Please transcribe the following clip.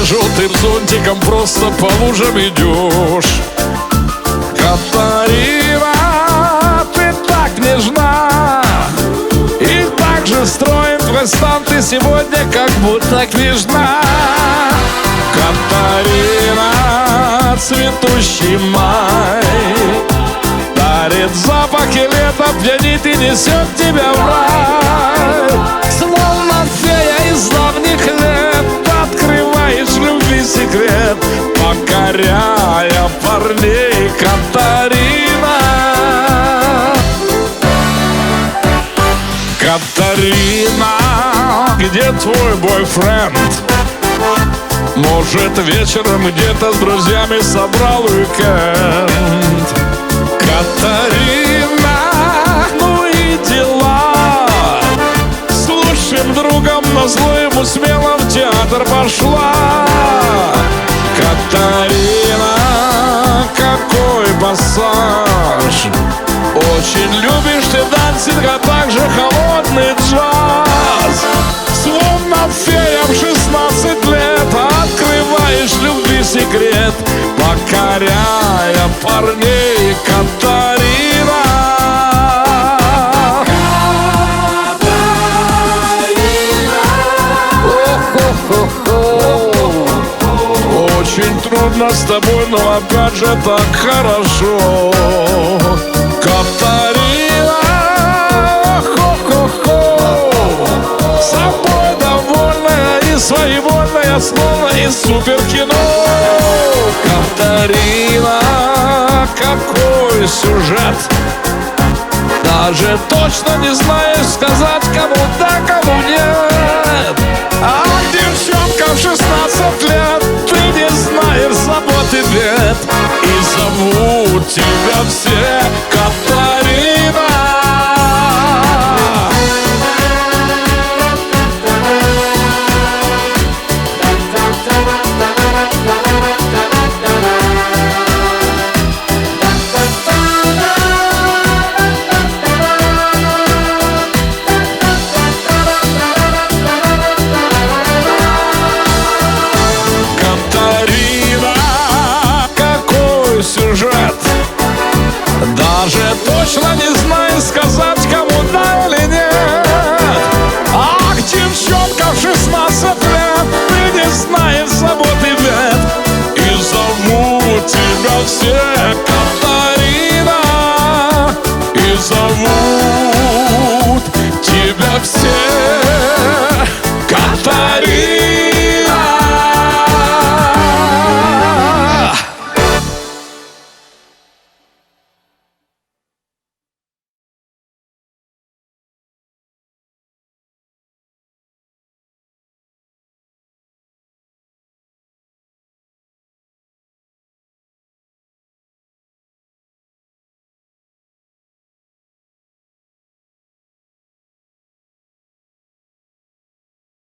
желтым зонтиком просто по лужам идешь. Катарина, ты так нежна, и так же строен твой стан, ты сегодня как будто княжна. Катарина, цветущий май дарит запахи лета, пьянит и несет тебя в рай. Словно фея из давних лет, открываешь любви секрет, покоряя парней, Катарина. Катарина, где твой бойфренд? Может, вечером где-то с друзьями собрал уикенд? Катарина, ну и дела. С лучшим другом назло ему смело в театр пошла. Катарина, какой пассаж! Очень любишь ты дансинг, а также холодный джаз. Словно фея в 16 лет открываешь любви секрет, покоряя парней, Катарина. Очень трудно с тобой, но опять же так хорошо. Катарина, собой довольная и своевольная, словно из суперкино. Катарина, какой сюжет! Даже точно не знаешь сказать, кому да, кому нет. А девчонка в 16 лет, ты не знаешь забот и бед, и зовут тебя все Катарина. Сюжет. Даже точно не знаю сказать, кому да или нет. Ах, девчонка в 16 лет, ты не знаешь забот и бед, и зовут тебя все Катарина, и зовут тебя все